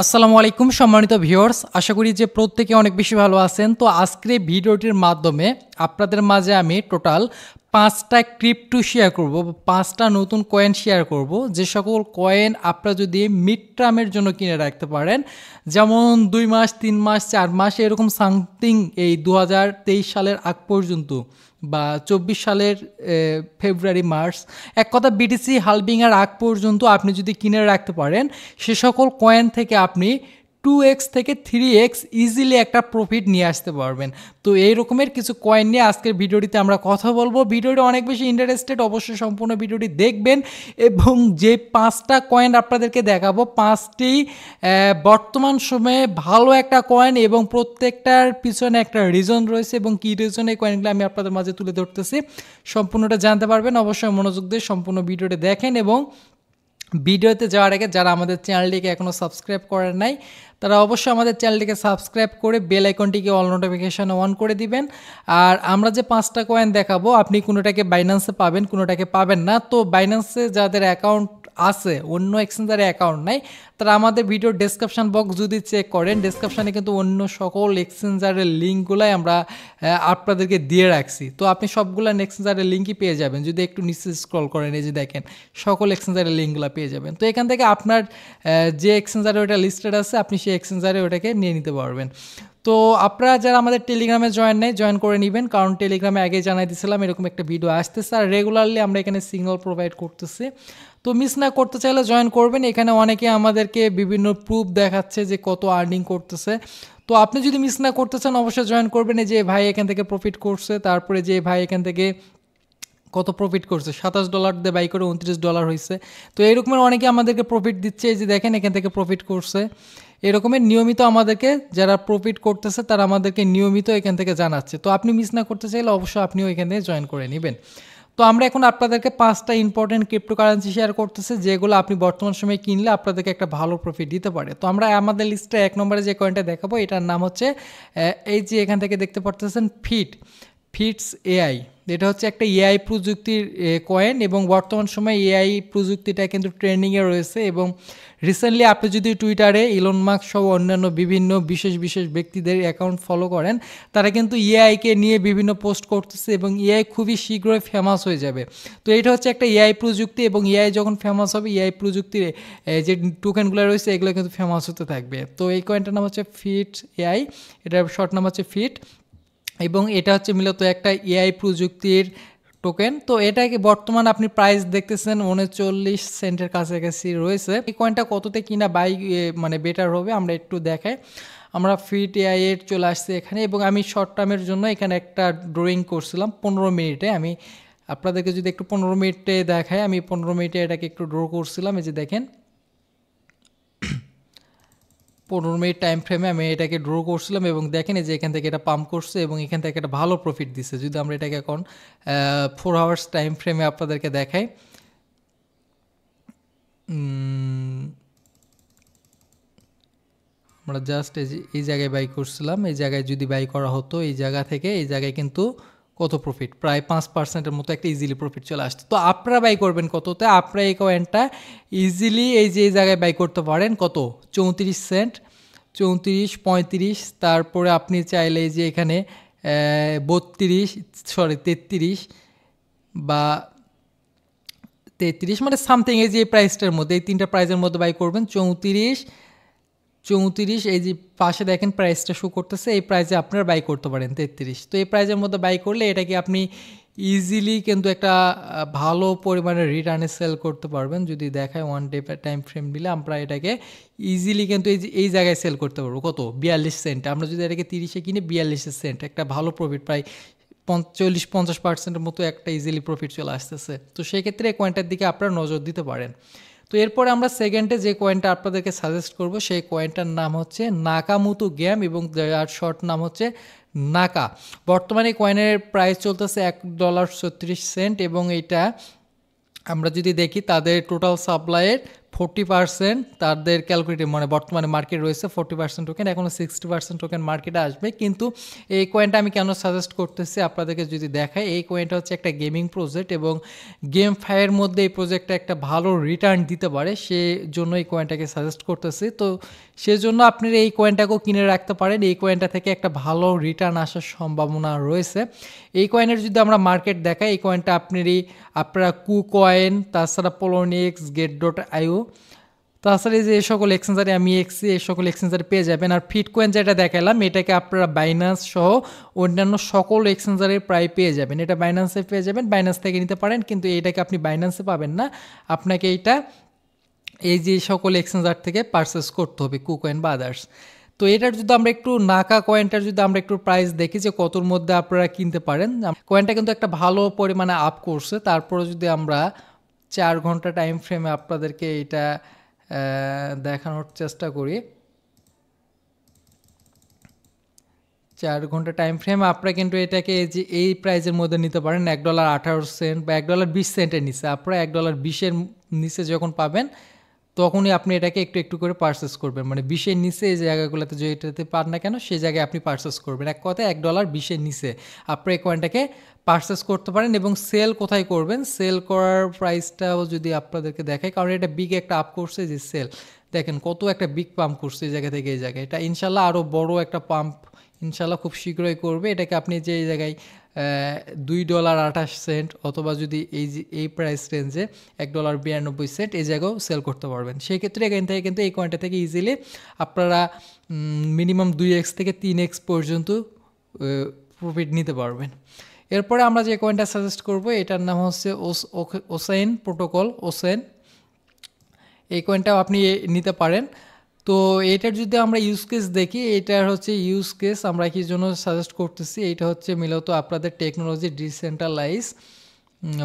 আসসালামু আলাইকুম সম্মানিত ভিউয়ার্স, আশা করি যে প্রত্যেকে অনেক বেশি ভালো আছেন। তো আজকের এই ভিডিওটির মাধ্যমে আপনাদের মাঝে আমি টোটাল 5টা ক্রিপ্টো শেয়ার করব, 5টা নতুন কয়েন শেয়ার করব, যে সকল কয়েন আপনারা যদি মিড টার্মের জন্য কিনে রাখতে পারেন, যেমন 2 মাস 3 মাস 4 মাস এরকম সামথিং, এই 2023 সালের আগ পর্যন্ত বা 24 সালের ফেব্রুয়ারি মার্চ, এক কথা বিটিসি হালভিংয়ের আগ পর্যন্ত আপনি যদি কিনে রাখতে পারেন, সে সকল কয়েন থেকে আপনি 2x থেকে 3x ইজিলি একটা প্রফিট নিয়ে আসতে পারবেন। তো এই রকমের কিছু কয়েন নিয়ে আজকের ভিডিওটিতে আমরা কথা বলবো। ভিডিওটি অনেক বেশি ইন্টারেস্টেড, অবশ্যই সম্পূর্ণ ভিডিওটি দেখবেন। এবং যে 5টা কয়েন আপনাদেরকে দেখাবো, 5টি বর্তমান সময়ে ভালো একটা কয়েন এবং প্রত্যেকটার পিছনে একটা রিজন রয়েছে, এবং কী রিজন এই কয়েনগুলো আমি আপনাদের মাঝে তুলে ধরতেছি। সম্পূর্ণটা জানতে পারবেন, অবশ্যই মনোযোগ দিয়ে সম্পূর্ণ ভিডিওটি দেখেন। এবং ভিডিওতে যাওয়ার আগে যারা আমাদের চ্যানেলটিকে এখনও সাবস্ক্রাইব করেন নাই, তারা অবশ্যই আমাদের চ্যানেলটিকে সাবস্ক্রাইব করে বেল আইকনটিকে অল নোটিফিকেশানে অন করে দিবেন। আর আমরা যে 5টা কয়েন দেখাবো, আপনি কোনোটাকে বাইন্যান্সে পাবেন, কোনোটাকে পাবেন না। তো বাইন্যান্সে যাদের অ্যাকাউন্ট আছে, অন্য এক্সচেঞ্জারে অ্যাকাউন্ট নাই, তারা আমাদের ভিডিওর ডেসক্রিপশন বক্স যদি চেক করেন, ডেসক্রিপশানে কিন্তু অন্য সকল এক্সচেঞ্জারের লিঙ্কগুলাই আমরা আপনাদেরকে দিয়ে রাখছি। তো আপনি সবগুলো এক্সচেঞ্জারের লিঙ্কই পেয়ে যাবেন যদি একটু নিচে স্ক্রল করেন, এই যে দেখেন সকল এক্সচেঞ্জারের লিঙ্কগুলো পেয়ে যাবেন। তো এখান থেকে আপনার যে এক্সচেঞ্জারে ওটা লিস্টেড আছে, আপনি সেই এক্সচেঞ্জারে ওটাকে নিয়ে নিতে পারবেন। তো আপনারা যারা আমাদের টেলিগ্রামে জয়েন করে নেবেন, কারণ টেলিগ্রামে আগে জানাই দিয়েছিলাম এরকম একটা ভিডিও আসতেছে, আর রেগুলারলি আমরা এখানে সিগন্যাল প্রোভাইড করতেছি। তো মিস না করতে চাইলে জয়েন করবেন। এখানে অনেকে আমাদেরকে বিভিন্ন প্রুফ দেখাচ্ছে যে কত আর্নিং করতেছে। তো আপনি যদি মিস না করতে চান, অবশ্যই জয়েন করবেন। এই যে ভাই এখান থেকে প্রফিট করছে, তারপরে যে ভাই এখান থেকে কত প্রফিট করছে, $27 দিয়ে বাই করে $29 হয়েছে। তো এরকমের অনেকে আমাদেরকে প্রফিট দিচ্ছে, এই যে দেখেন এখান থেকে প্রফিট করছে। এরকমের নিয়মিত আমাদেরকে যারা প্রফিট করতেছে তারা আমাদেরকে নিয়মিত এখান থেকে জানাচ্ছে। তো আপনি মিস না করতে চাইলে অবশ্যই আপনিও এখান থেকে জয়েন করে নেবেন। তো আমরা এখন আপনাদেরকে 5টা ইম্পর্টেন্ট ক্রিপ্টোকারেন্সি শেয়ার করতেছে, যেগুলো আপনি বর্তমান সময়ে কিনলে আপনাদেরকে একটা ভালো প্রফিট দিতে পারে। তো আমরা আমাদের লিস্টে 1 নম্বরে যে কয়েনটা দেখাবো, এটার নাম হচ্ছে, এই যে এখান থেকে দেখতে পারতেছেন, ফিটস এআই। এটা হচ্ছে একটা এআই প্রযুক্তির কয়েন, এবং বর্তমান সময়ে এআই প্রযুক্তিটা কিন্তু ট্রেন্ডিংয়ে রয়েছে। এবং রিসেন্টলি আপনি যদি টুইটারে ইলন মাস্ক সহ অন্যান্য বিভিন্ন বিশেষ ব্যক্তিদের অ্যাকাউন্ট ফলো করেন, তারা কিন্তু এআইকে নিয়ে বিভিন্ন পোস্ট করতেছে, এবং এআই খুবই শীঘ্রই ফেমাস হয়ে যাবে। তো এটা হচ্ছে একটা এআই প্রযুক্তি, এবং এআই যখন ফেমাস হবে, এআই প্রযুক্তির যে টোকেনগুলো রয়েছে এগুলো কিন্তু ফেমাস হতে থাকবে। তো এই কয়েনটার নাম হচ্ছে ফিট এআই, এটার শর্ট নাম হচ্ছে ফিট, এবং এটা হচ্ছে মূলত একটা এআই প্রযুক্তির টোকেন। তো এটাকে বর্তমান আপনি প্রাইস দেখতেছেন 39 সেন্টের কাছাকাছি রয়েছে। এই কয়েনটা কততে কিনা বাই মানে বেটার হবে আমরা একটু দেখাই। আমরা ফিট এআই এর চলে আসছি এখানে, এবং আমি শর্ট টার্মের জন্য এখানে একটা ড্রয়িং করছিলাম 15 মিনিটে। আমি আপনাদেরকে যদি একটু 15 মিনিটে দেখাই, আমি 15 মিনিটে এটাকে একটু ড্র করছিলাম। এই যে দেখেন 15 মিনিট টাইম ফ্রেমে আমি এটাকে ড্র করছিলাম, এবং দেখেন যে এখান থেকে এটা পাম্প করছে, এবং এখান থেকে একটা ভালো প্রফিট দিচ্ছে। যদি আমরা এটাকে এখন 4 আওয়ার্স টাইম ফ্রেমে আপনাদেরকে দেখাই, আমরা জাস্ট এই জায়গায় বাই করছিলাম। এই জায়গায় যদি বাই করা হতো, এই জায়গা থেকে এই জায়গায় কিন্তু কত প্রফিট, প্রায় 5%-এর মতো একটা ইজিলি প্রফিট চলে আসতো। তো আপনারা বাই করবেন কততে? আপনারা এই কয়েনটা ইজিলি এই যে এই জায়গায় বাই করতে পারেন কত, 34 সেন্ট, 34, 35, তারপরে আপনি চাইলে যে এখানে 33 বা 33, মানে সামথিং এই যে এই প্রাইসটার মধ্যে, এই 3টা প্রাইসের মধ্যে বাই করবেন। 34, এই যে পাশে দেখেন প্রাইসটা শো করতেছে, এই প্রাইসে আপনারা বাই করতে পারেন 33। তো এই প্রাইসের মধ্যে বাই করলে এটাকে আপনি ইজিলি কিন্তু একটা ভালো পরিমাণে রিটার্নে সেল করতে পারবেন। যদি দেখায় 1 ডে টাইম ফ্রেম দিলে আমরা এটাকে ইজিলি কিন্তু এই জায়গায় সেল করতে পারবো কত, 42 সেন্ট। আমরা যদি এটাকে 30-এ কিনে 42 সেন্ট, একটা ভালো প্রফিট, প্রায় 40-50%-এর মতো একটা ইজিলি প্রফিট চলে আসতেছে। তো সেই ক্ষেত্রে এই কয়েনটার দিকে আপনারা নজর দিতে পারেন। তো এরপরে আমরা সেকেন্ডে যে কয়েনটা আপনাদেরকে সাজেস্ট করব, সেই কয়েনটার নাম হচ্ছে নাকামুতো গেম, এবং যার শর্ট নাম হচ্ছে নাকা। বর্তমানে কয়েনের প্রাইস চলতেছে $1.36, এবং এটা আমরা যদি দেখি তাদের টোটাল সাপ্লাইয়ের 40% তাদের ক্যালকুলেটিভ মানে বর্তমানে মার্কেট রয়েছে 40% টোকেন, এখনও 60% টোকেন মার্কেটে আসবে। কিন্তু এই কয়েনটা আমি কেন সাজেস্ট করতেছি আপনাদেরকে যদি দেখাই, এই কয়েনটা হচ্ছে একটা গেমিং প্রজেক্ট এবং গেম ফায়ার মধ্যে এই প্রজেক্টটা একটা ভালো রিটার্ন দিতে পারে, সেজন্য এই কয়েনটাকে সাজেস্ট করতেছি। তো সেজন্য আপনারা এই কয়েনটাকেও কিনে রাখতে পারেন, এই কয়েনটা থেকে একটা ভালো রিটার্ন আসার সম্ভাবনা রয়েছে। এই কয়েনের যদি আমরা মার্কেট দেখাই, এই কয়েনটা আপনারা কুকয়েন, তাছাড়া পোলোনিক্স, get.io, তাছাড়া এই যে এই সকল এক্সচেঞ্জারে আমি MEXC এই সকল এক্সচেঞ্জারে পেয়ে যাবেন। আর ফিটকয়েন যেটা দেখালাম এটাকে আপনারা বাইন্যান্স সহ অন্যান্য সকল এক্সচেঞ্জারে প্রায় পেয়ে যাবেন। এটা বাইন্যান্সে পেয়ে যাবেন, বাইন্যান্স থেকে নিতে পারেন, কিন্তু এইটাকে আপনি বাইন্যান্সে পাবেন না, আপনাকে এইটা এই যে সকল এক্সচেঞ্জার থেকে পারচেস করতে হবে, কুকয়েন বা আদার্স। তো এটার যদি আমরা একটু নাকা কয়েনটার যদি আমরা একটু প্রাইস দেখি যে কতর মধ্যে আপনারা কিনতে পারেন, কয়েনটা কিন্তু একটা ভালো পরিমাণে আপ করছে। তারপরে যদি আমরা 4 ঘন্টা টাইম ফ্রেমে আপনাদেরকে এটা দেখানোর চেষ্টা করি, 4 ঘন্টা টাইম ফ্রেম আপনারা কিন্তু এটাকে যে এই প্রাইজের মধ্যে নিতে পারেন, $1.18 বা $1.20 নিচে। আপনারা $1.20 নিচে যখন পাবেন তখনই আপনি এটাকে একটু একটু করে পারচেস করবেন, মানে 20 নিচে এই জায়গাগুলোতে যেটাতে পান না কেন সেই জায়গায় আপনি পারচেস করবেন। এক কথায় $1.20 নিচে আপনি এই কয়েনটাকে পারচেস করতে পারেন। এবং সেল কোথায় করবেন, সেল করার প্রাইসটাও যদি আপনাদেরকে দেখাই, কারণ এটা বিগ একটা আপ করছে, যে সেল দেখেন কত একটা বিগ পাম্প করছে এই জায়গা থেকে এই জায়গায়। এটা ইনশাল্লাহ আরও বড় একটা পাম্প ইনশাল্লাহ খুব শীঘ্রই করবে। এটাকে আপনি যে এই জায়গায় $2.28 অথবা যদি এই প্রাইস রেঞ্জে $1.92 এই জায়গাও সেল করতে পারবেন। সেই ক্ষেত্রে এখান থেকে কিন্তু এই কয়েনটা থেকে ইজিলি আপনারা মিনিমাম 2x থেকে 3x পর্যন্ত প্রফিট নিতে পারবেন। এরপরে আমরা যে কয়েনটা সাজেস্ট করব এটার নাম হচ্ছে ওসেন প্রোটোকল, ওসেন। এই কয়েনটাও আপনি নিতে পারেন। তো এটার যদি আমরা ইউজ কেস দেখি, এটার হচ্ছে ইউজ কেস আমরা কি জন্য সাজেস্ট করতেছি, এটা হচ্ছে মূলত আপনাদের টেকনোলজি, ডিসেন্ট্রালাইজ,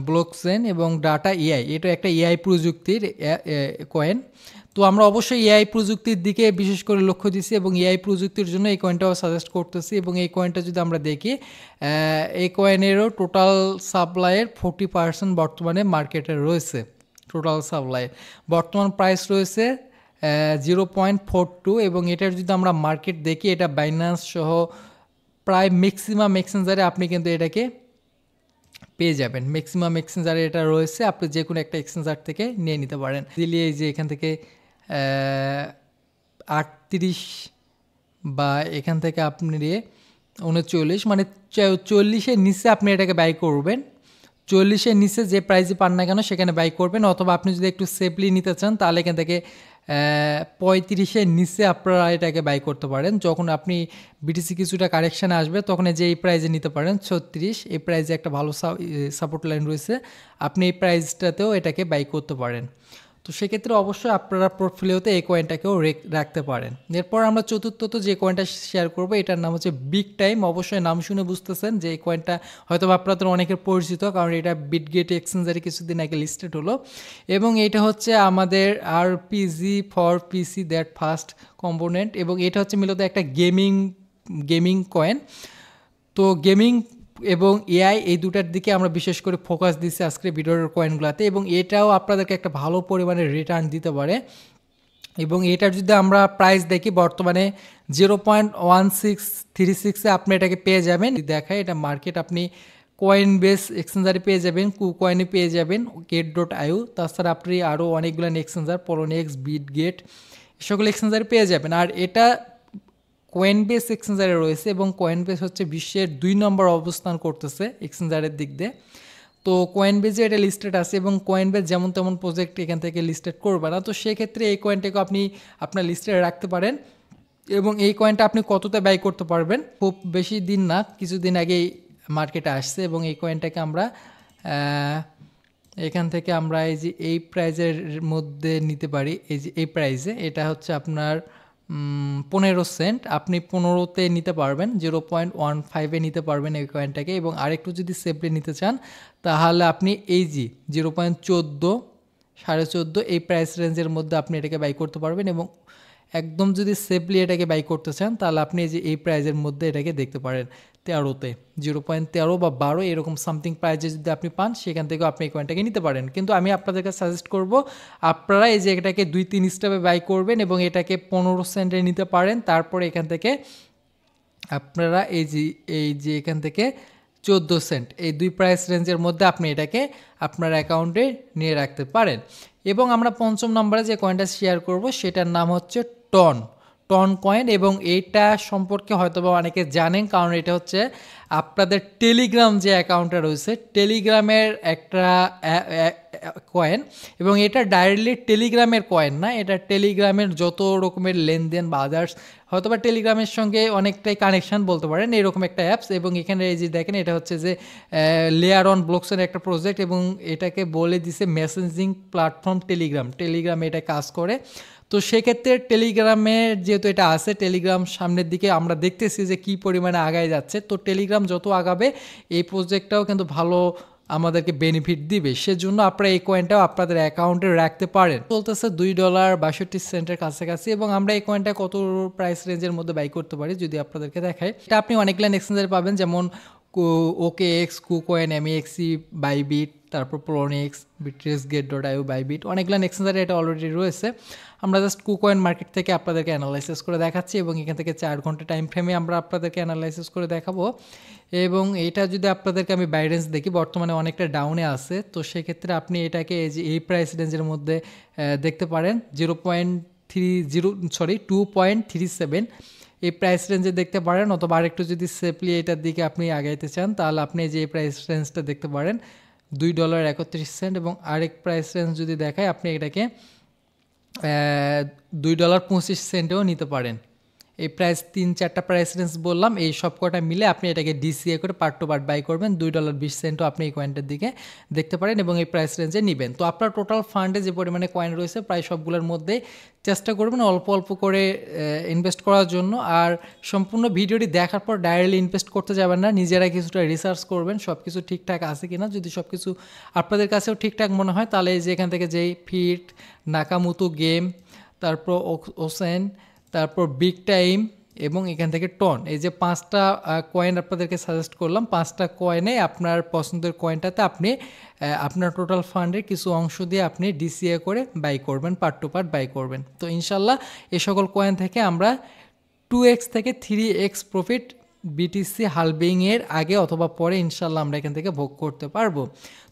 ব্লকচেন এবং ডাটা এআই। এটা একটা এআই প্রযুক্তির কয়েন। তো আমরা অবশ্যই এআই প্রযুক্তির দিকে বিশেষ করে লক্ষ্য দিচ্ছি এবং এআই প্রযুক্তির জন্য এই কয়েনটাও সাজেস্ট করতেছি। এবং এই কয়েনটা যদি আমরা দেখি, এই কয়েনেরও টোটাল সাপ্লাইয়ের 40% বর্তমানে মার্কেটে রয়েছে। টোটাল সাপ্লাই বর্তমান প্রাইস রয়েছে 0.42 এবং এটার যদি আমরা মার্কেট দেখি, এটা বাইন্যান্স সহ প্রায় ম্যাক্সিমাম এক্সচেঞ্জারে আপনি কিন্তু এটাকে পেয়ে যাবেন। ম্যাক্সিমাম এক্সচেঞ্জারে এটা রয়েছে, আপনি যে কোনো একটা এক্সচেঞ্জার থেকে নিয়ে নিতে পারেন। দিলে এই যে এখান থেকে 38 বা এখান থেকে আপনি 39 মানে 40-এর নিচে আপনি এটাকে বাই করবেন। 40-এর নিচে যে প্রাইসে পান না কেন সেখানে বাই করবেন। অথবা আপনি যদি একটু সেফলি নিতে চান তাহলে এখান থেকে 35-এর নিচে আপনারা এটাকে বাই করতে পারেন। যখন আপনি বিটিসি কিছুটা কারেকশানে আসবে তখন যে এই প্রাইজে নিতে পারেন 36, এই প্রাইজে একটা ভালো সাপোর্ট লাইন রয়েছে, আপনি এই প্রাইসটাতেও এটাকে বাই করতে পারেন। তো সেক্ষেত্রে অবশ্যই আপনারা পোর্টফোলিওতে এই কয়েনটাকেও রাখতে পারেন। এরপর আমরা চতুর্থত যে কয়েনটা শেয়ার করবো এটার নাম হচ্ছে বিগ টাইম। অবশ্যই নাম শুনে বুঝতেছেন যে এই কয়েনটা হয়তো আপনাদের অনেকের পরিচিত, কারণ এটা বিটগেট এক্সচেঞ্জারে কিছুদিন আগে লিস্টেড হলো এবং এটা হচ্ছে আমাদের RPG for PC that fast component. এবং এটা হচ্ছে মূলত একটা গেমিং কয়েন। তো গেমিং এবং এআই এই দুটার দিকে আমরা বিশেষ করে ফোকাস দিচ্ছি আজকে ভিডিওর কয়েনগুলোতে এবং এটাও আপনাদেরকে একটা ভালো পরিমাণে রিটার্ন দিতে পারে। এবং এটার যদি আমরা প্রাইস দেখি বর্তমানে 0.1636 আপনি এটাকে পেয়ে যাবেন। দেখায় এটা মার্কেট আপনি কয়েন বেস এক্সচেঞ্জারে পেয়ে যাবেন, কুকয়েনে পেয়ে যাবেন, get.io, তাছাড়া আপনি আরও অনেকগুলো এক্সচেঞ্জার পলোনিক্স, বিটগেট সকল এক্সচেঞ্জারে পেয়ে যাবেন। আর এটা কয়েনবেস এক্সচেঞ্জারে রয়েছে এবং কয়েনবেস হচ্ছে বিশ্বের 2 নম্বর অবস্থান করতেছে এক্সচেঞ্জারের দিক দিয়ে। তো কয়েনবেজে এটা লিস্টেড আছে এবং কয়েনবেজ যেমন তেমন প্রজেক্ট এখান থেকে লিস্টেড করবে না। তো সেক্ষেত্রে এই কয়েনটাকে আপনি আপনার লিস্টে রাখতে পারেন। এবং এই কয়েনটা আপনি কততে বাই করতে পারবেন, খুব বেশি দিন না, কিছুদিন আগেই মার্কেটে আসছে এবং এই কয়েনটাকে আমরা এখান থেকে আমরা এই প্রাইজের মধ্যে নিতে পারি। এই যে এই প্রাইজে এটা হচ্ছে আপনার 15 সেন্ট, আপনি 15-তে নিতে পারবেন, 0.15-এ নিতে পারবেন এই কয়েনটাকে। এবং আরেকটু যদি সেফলি নিতে চান তাহলে আপনি এই 0.14, 14.5 এই প্রাইস রেঞ্জের মধ্যে আপনি এটাকে বাই করতে পারবেন। এবং একদম যদি সেফলি এটাকে বাই করতে চান তাহলে আপনি এই প্রাইজের মধ্যে এটাকে দেখতে পারেন 13তে 0.13 বা 12 এরকম সামথিং প্রাইজে যদি আপনি পান সেখান থেকেও আপনি এই কয়েনটাকে নিতে পারেন। কিন্তু আমি আপনাদেরকে সাজেস্ট করব আপনারা এই যে এটাকে 2-3 স্টেপে বাই করবেন এবং এটাকে 15 সেন্টে নিতে পারেন। তারপরে এখান থেকে আপনারা এই যে এখান থেকে 14 সেন্ট এই দুই প্রাইস রেঞ্জের মধ্যে আপনি এটাকে আপনার অ্যাকাউন্টে নিয়ে রাখতে পারেন। এবং আমরা পঞ্চম নম্বরে যে কয়েনটা শেয়ার করব সেটার নাম হচ্ছে টন কয়েন, এবং এইটা সম্পর্কে হয়তোবা অনেকে জানেন কারণ এটা হচ্ছে আপনাদের টেলিগ্রাম যে অ্যাকাউন্টটা রয়েছে টেলিগ্রামের একটা কয়েন, এবং এটা ডাইরেক্টলি টেলিগ্রামের কয়েন না, এটা টেলিগ্রামের যত রকমের লেনদেন বা আদার্স হয়তোবা টেলিগ্রামের সঙ্গে অনেকটাই কানেকশান বলতে পারেন এরকম একটা অ্যাপস। এবং এখানে এই যে দেখেন এটা হচ্ছে যে লেয়ার অন ব্লকসের একটা প্রজেক্ট, এবং এটাকে বলে দিছে মেসেঞ্জিং প্ল্যাটফর্ম টেলিগ্রাম এটা কাজ করে। তো সেক্ষেত্রে টেলিগ্রামের যেহেতু এটা আছে, টেলিগ্রাম সামনের দিকে আমরা দেখতেছি যে কী পরিমাণে আগায় যাচ্ছে। তো টেলিগ্রাম যত আগাবে এই প্রজেক্টটাও কিন্তু ভালো আমাদেরকে বেনিফিট দিবে, সেজন্য আপনারা এই কয়েনটাও আপনাদের অ্যাকাউন্টে রাখতে পারেন। চলতেছে $2.62 কাছাকাছি, এবং আমরা এই কয়েনটা কত প্রাইস রেঞ্জের মধ্যে বাই করতে পারি যদি আপনাদেরকে দেখাই। এটা আপনি অনেকগুলো এক্সচেঞ্জে পাবেন, যেমন OKX, কুকয়েন, MEXC, বাইবিট, তারপর Poloniex, bitrisgate.io, বাইবিট, অনেকগুলো এক্সচেঞ্জারে এটা অলরেডি রয়েছে। আমরা জাস্ট কুকয়েন মার্কেট থেকে আপনাদেরকে অ্যানালাইসিস করে দেখাচ্ছি, এবং এখান থেকে 4 ঘন্টা টাইম ফ্রেমে আমরা আপনাদেরকে অ্যানালাইসিস করে দেখাবো। এবং এটা যদি আপনাদেরকে আমি বাইরেন্স দেখি বর্তমানে অনেকটা ডাউনে আছে, তো সেক্ষেত্রে আপনি এটাকে এই প্রাইস রেঞ্জের মধ্যে দেখতে পারেন 2.37 এই প্রাইস রেঞ্জে দেখতে পারেন, অথবা আরেকটু যদি সেফলি এটার দিকে আপনি আগাইতে চান তাহলে আপনি যে এই প্রাইস রেঞ্জটা দেখতে পারেন $2.31, এবং আরেক প্রাইস রেঞ্জ যদি দেখায় আপনি এটাকে $2.25 নিতে পারেন। এই প্রাইস 3-4টা প্রাইস রেঞ্জ বললাম, এই সব কটা মিলে আপনি এটাকে DCA করে পার্ট টু পার্ট বাই করবেন। $2.20 আপনি এই কয়েনটার দিকে দেখতে পারেন এবং এই প্রাইস রেঞ্জে নেবেন। তো আপনার টোটাল ফান্ডে যে পরিমাণে কয়েন রয়েছে প্রায় সবগুলোর মধ্যে চেষ্টা করবেন অল্প অল্প করে ইনভেস্ট করার জন্য। আর সম্পূর্ণ ভিডিওটি দেখার পর ডাইরেক্টলি ইনভেস্ট করতে যাবেন না, নিজেরা কিছুটা রিসার্চ করবেন সব কিছু ঠিকঠাক আছে কিনা। যদি সব কিছু আপনাদের কাছেও ঠিকঠাক মনে হয় তাহলে এই যে এখান থেকে যেই ফিট, নাকামুতো গেম, তারপর ওসেন, তারপর বিগ টাইম এবং এখান থেকে টন, এই যে 5টা কয়েন আপনাদেরকে সাজেস্ট করলাম। 5টা কয়েনে আপনার পছন্দের কয়েনটাতে আপনি আপনার টোটাল ফান্ডের কিছু অংশ দিয়ে আপনি DCA করে বাই করবেন, পার্ট টু পার্ট বাই করবেন। তো ইনশাল্লাহ এই সকল কয়েন থেকে আমরা 2x থেকে 3x প্রফিট BTC হালভিংয়ের আগে অথবা পরে ইনশাল্লাহ আমরা এখান থেকে ভোগ করতে পারবো।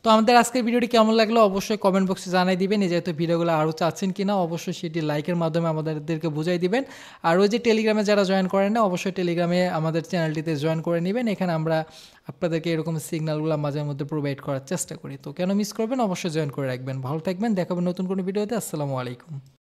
তো আমাদের আজকের ভিডিওটি কেমন লাগলো অবশ্যই কমেন্ট বক্সে জানাই দিবেন। এই যেহেতু ভিডিওগুলো আরও চাচ্ছেন কিনা অবশ্যই সেটি লাইকের মাধ্যমে আমাদেরকে বুঝাই দিবেন। আর ওই যে টেলিগ্রামে যারা জয়েন করেন না অবশ্যই টেলিগ্রামে আমাদের চ্যানেলটিতে জয়েন করে নেবেন। এখানে আমরা আপনাদেরকে এরকম সিগন্যালগুলো মাঝে মধ্যে প্রোভাইড করার চেষ্টা করি। তো কেন মিস করবেন, অবশ্যই জয়েন করে রাখবেন। ভালো থাকবেন, দেখাবেন নতুন কোনো ভিডিওতে। আসসালামু আলাইকুম।